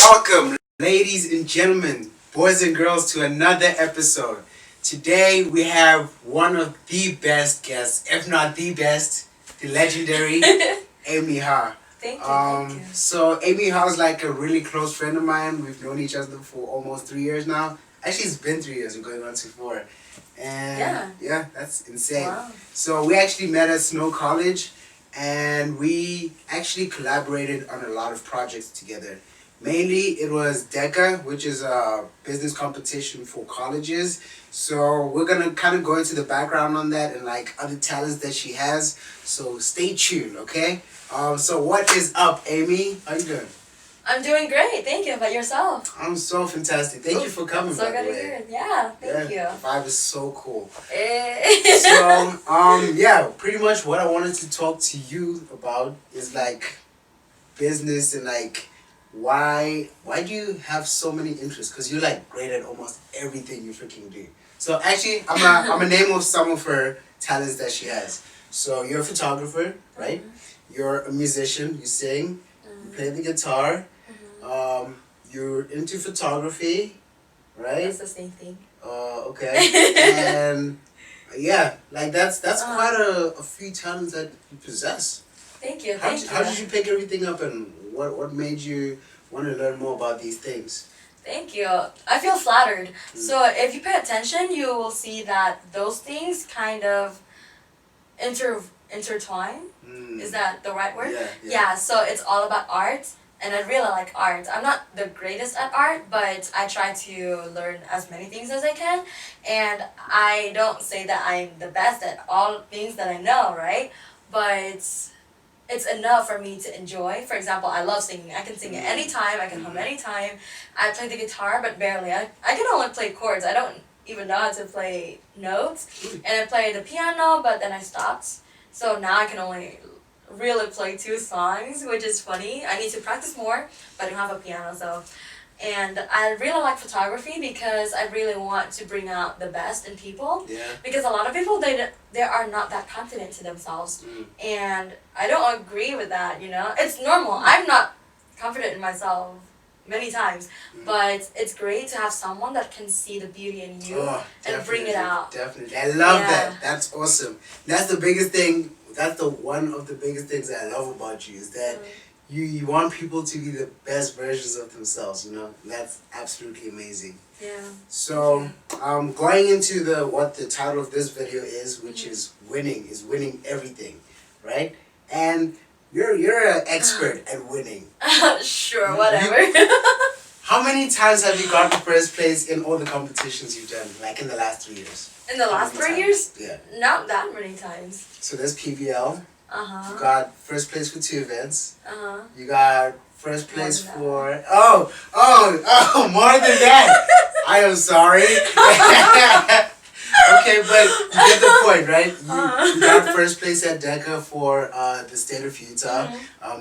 Welcome, ladies and gentlemen, boys and girls, to another episode. Today we have one of the best guests, if not the best, the legendary Amy Ha. Thank you. So Amy Ha is like a really close friend of mine. We've known each other for almost 3 years now. Actually, it's been 3 years. We're going on to 4. And yeah, that's insane. Wow. So we actually met at Snow College, and we actually collaborated on a lot of projects together. Mainly, it was DECA, which is a business competition for colleges. So we're gonna kind of go into the background on that and like other talents that she has. So stay tuned, okay? So what is up, Amy? How you doing? I'm doing great. Thank you. About yourself? I'm so fantastic. Thank you for coming. So by good the to way. hear it. Yeah. Thank you. The vibe is so cool. Eh. So yeah, pretty much what I wanted to talk to you about is like business and like why do you have so many interests? Because you're like great at almost everything you freaking do. So actually, I'm a name of some of her talents that she has. So you're a photographer, right? You're a musician. You sing. You play the guitar. You're into photography, right? That's the same thing. Okay. And yeah, like that's quite a few talents that you possess. Thank you. How did you pick everything up, and what made you want to learn more about these things? Thank you. I feel flattered. So if you pay attention, you will see that those things kind of intertwine. Is that the right word? Yeah. So it's all about art. And I really like art. I'm not the greatest at art, but I try to learn as many things as I can. And I don't say that I'm the best at all things that I know, right? But it's enough for me to enjoy. For example, I love singing. I can sing at any time. I can hum any time. I play the guitar, but barely. I can only play chords. I don't even know how to play notes. And I play the piano, but then I stopped. So now I can only really play 2 songs, which is funny. I need to practice more, but I don't have a piano, so. And I really like photography because I really want to bring out the best in people. Yeah. Because a lot of people, they are not that confident to themselves. And I don't agree with that, you know. It's normal. I'm not confident in myself many times, but it's great to have someone that can see the beauty in you and bring it out. Definitely. I love that. That's awesome. That's the biggest thing. That's the one of the biggest things that I love about you is that you want people to be the best versions of themselves, you know. That's absolutely amazing. Yeah. So, going into what the title of this video is, which is winning everything, right? And you're an expert at winning. Sure, whatever. How many times have you gotten first place in all the competitions you've done, like in the last 3 years? In the last 3 years? Yeah. Not that many times. So there's PVL. Uh-huh. You got first place for 2 events. Uh-huh. You got first place More than for more than that. I am sorry. Okay, but you get the point, right? You got first place at DECA for the state of Utah.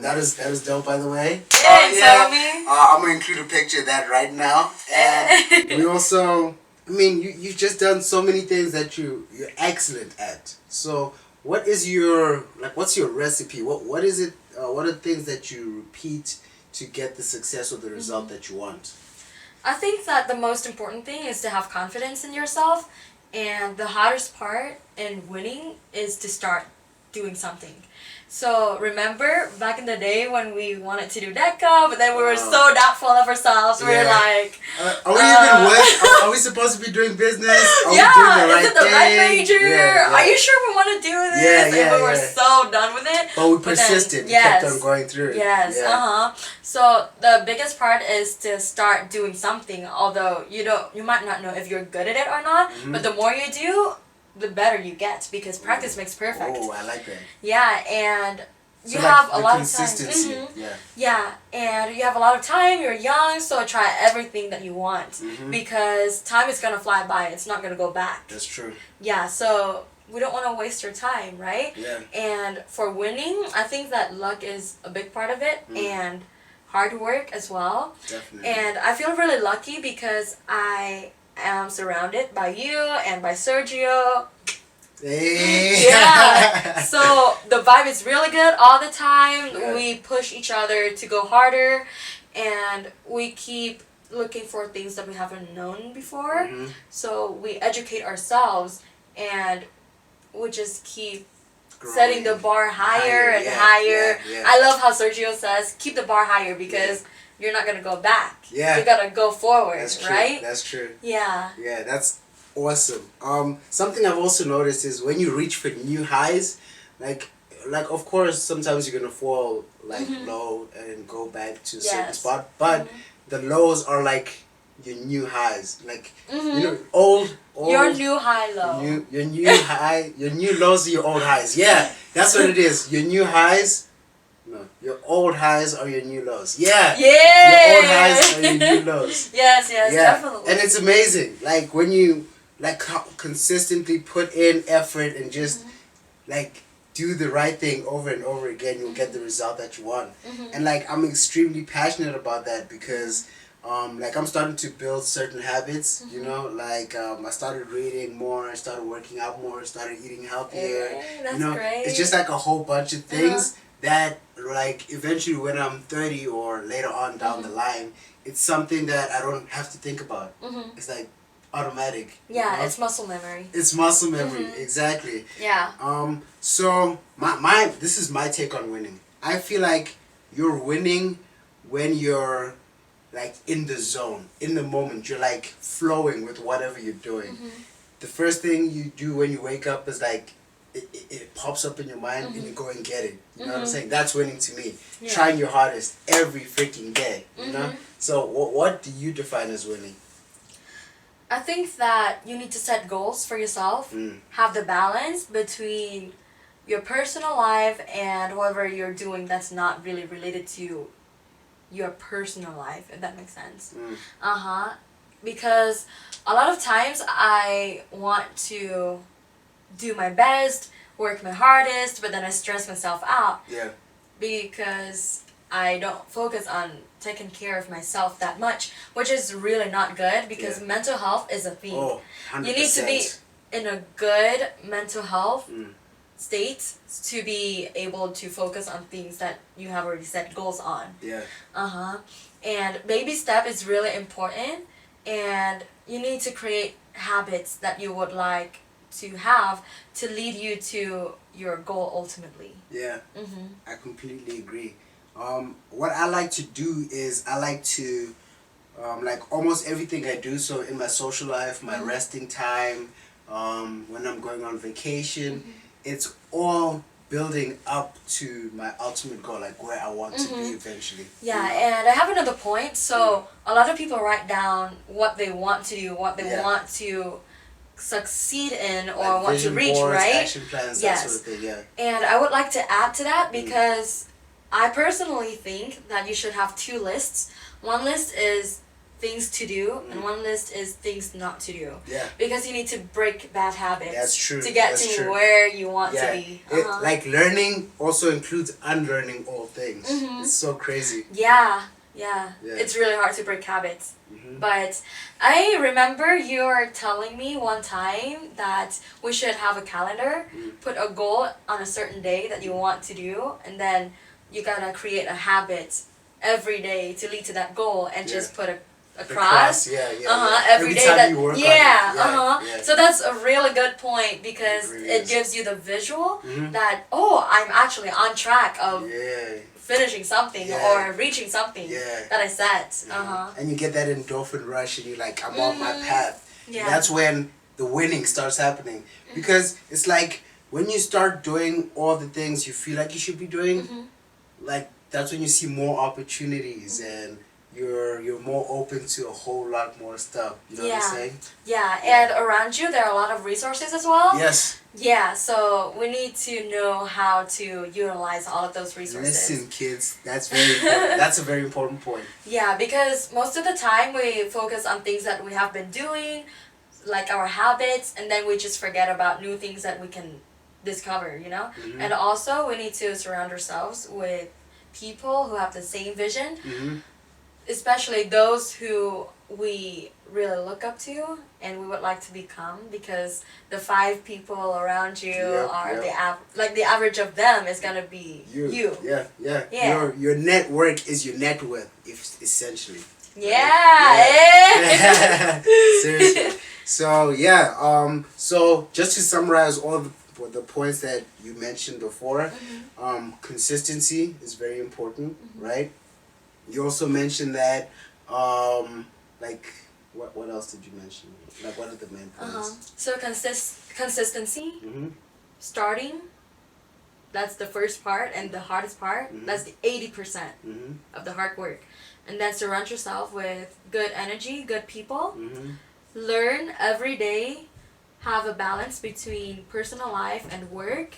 That is dope, by the way. Tell me. I'm gonna include a picture of that right now. And we also, I mean, you've just done so many things that you're excellent at. So what's your recipe? What is it? What are things that you repeat to get the success or the result that you want? I think that the most important thing is to have confidence in yourself, and the hardest part in winning is to start doing something. So remember back in the day when we wanted to do DECA, but then we were so doubtful of ourselves. We were like, are we supposed to be doing business? Are we doing the right is it the right major? Are you sure we want to do this? And we were so done with it. But we persisted. We kept on going through it. Yes. So the biggest part is to start doing something. Although you might not know if you're good at it or not. But the more you do, the better you get, because practice makes perfect. Oh, I like that. Yeah, and you have a lot of time. And you have a lot of time. You're young, so try everything that you want, because time is gonna fly by. It's not gonna go back. That's true. Yeah, so we don't want to waste your time, right? Yeah. And for winning, I think that luck is a big part of it, and hard work as well. Definitely. And I feel really lucky because I am surrounded by you and by Sergio. Hey. Yeah. So the vibe is really good all the time. Yeah. We push each other to go harder, and we keep looking for things that we haven't known before. Mhm. So we educate ourselves, and we just keep setting the Growing. bar higher and yeah, higher. Yeah, yeah. I love how Sergio says, keep the bar higher because you're not gonna go back. Yeah. You gotta go forward, That's true. right? That's true. Yeah. Yeah, that's awesome. Something I've also noticed is when you reach for new highs, like of course sometimes you're gonna fall like low and go back to a certain Yes. spot, but the lows are like your new highs. Like Mhm. you know, old Your new high low. your new high, your new lows are your old highs. Yeah, that's what it is. Your new highs. No, your old highs are your new lows. Yeah. Yeah. Your old highs are your new lows. Yes, definitely. And it's amazing. Like when you like consistently put in effort and just like do the right thing over and over again, you'll get the result that you want. And like I'm extremely passionate about that because like I'm starting to build certain habits, you know, like I started reading more, I started working out more, started eating healthier. Hey, that's you know, great. it's just like a whole bunch of things that like eventually when I'm 30 or later on down the line, it's something that I don't have to think about. It's like automatic. Yeah, you know? it's muscle memory. It's muscle memory, exactly. Yeah. So my this is my take on winning. I feel like you're winning when you're like in the zone, in the moment. You're like flowing with whatever you're doing. The first thing you do when you wake up is like it pops up in your mind and you go and get it. You know what I'm saying? That's winning to me. Yeah. Trying your hardest every freaking day. You know. So what do you define as winning? I think that you need to set goals for yourself, have the balance between your personal life and whatever you're doing that's not really related to your personal life, if that makes sense. Because a lot of times I want to do my best, work my hardest, but then I stress myself out. Yeah. Because I don't focus on taking care of myself that much, which is really not good because mental health is a thing. Oh, 100%. You need to be in a good mental health state to be able to focus on things that you have already set goals on. Yeah. And baby step is really important, and you need to create habits that you would like to have to lead you to your goal ultimately. Yeah. I completely agree. What I like to do is I like to like almost everything I do, so in my social life, my resting time, when I'm going on vacation, it's all building up to my ultimate goal, like where I want to be eventually. Yeah, and I have another point. So a lot of people write down what they want to do, what they want to succeed in, or Like want to vision reach, boards, right? action plans, that sort of thing, yeah. And I would like to add to that because I personally think that you should have two lists. One list is things to do, and one list is things not to do. Yeah. Because you need to break bad habits. That's true. To get That's to true. where you want to be. Like learning also includes unlearning old things. It's so crazy. Yeah. It's really hard to break habits. But I remember you were telling me one time that we should have a calendar, put a goal on a certain day that you want to do, and then you gotta create a habit every day to lead to that goal and just put a cross. Every day time that you work on it. So that's a really good point because it gives you the visual that I'm actually on track of finishing something or reaching something that I set. And you get that endorphin rush and you're like, I'm on my path. Yeah. That's when the winning starts happening. Because it's like when you start doing all the things you feel like you should be doing, like that's when you see more opportunities and you're more open to a whole lot more stuff. You know what I'm saying? Yeah, and around you there are a lot of resources as well. Yes. Yeah, so we need to know how to utilize all of those resources. Listen, kids, that's very important. That's a very important point. Yeah, because most of the time we focus on things that we have been doing, like our habits, and then we just forget about new things that we can discover, you know? And also we need to surround ourselves with people who have the same vision. especially those who we really look up to and we would like to become, because the 5 people around you Yep, are yep. the average of them is gonna be you. Yeah, yeah. Yeah. Your network is your net worth, if essentially. Yeah. Yeah. Seriously. So yeah. So just to summarize all the points that you mentioned before, consistency is very important, right? You also mentioned that, like, what else did you mention? Like, what are the main points? So consistency, Mm-hmm. starting, that's the first part and the hardest part. Mhm. That's the 80% Mm-hmm. of the hard work. And then surround yourself with good energy, good people. Mm-hmm. Learn every day, have a balance between personal life and work.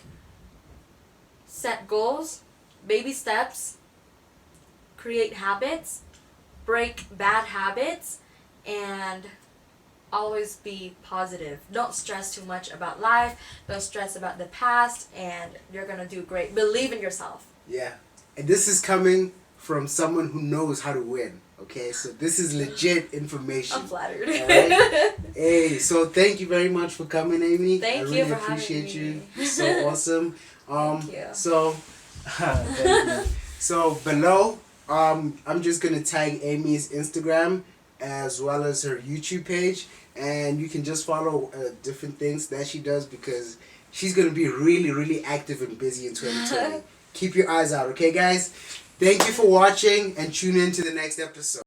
Set goals, baby steps, create habits, break bad habits, and always be positive. Don't stress too much about life. Don't stress about the past, and you're gonna do great. Believe in yourself. Yeah. And this is coming from someone who knows how to win. Okay, so this is legit information. I'm flattered. Alright. Hey, so thank you very much for coming, Amy. Thank I you really for having appreciate you. me. You're so awesome. Thank you. So, thank you. So below, I'm just gonna tag Amy's Instagram as well as her YouTube page, and you can just follow different things that she does, because she's gonna be really, really active and busy in 2020. Keep your eyes out, okay, guys? Thank you for watching, and tune in to the next episode.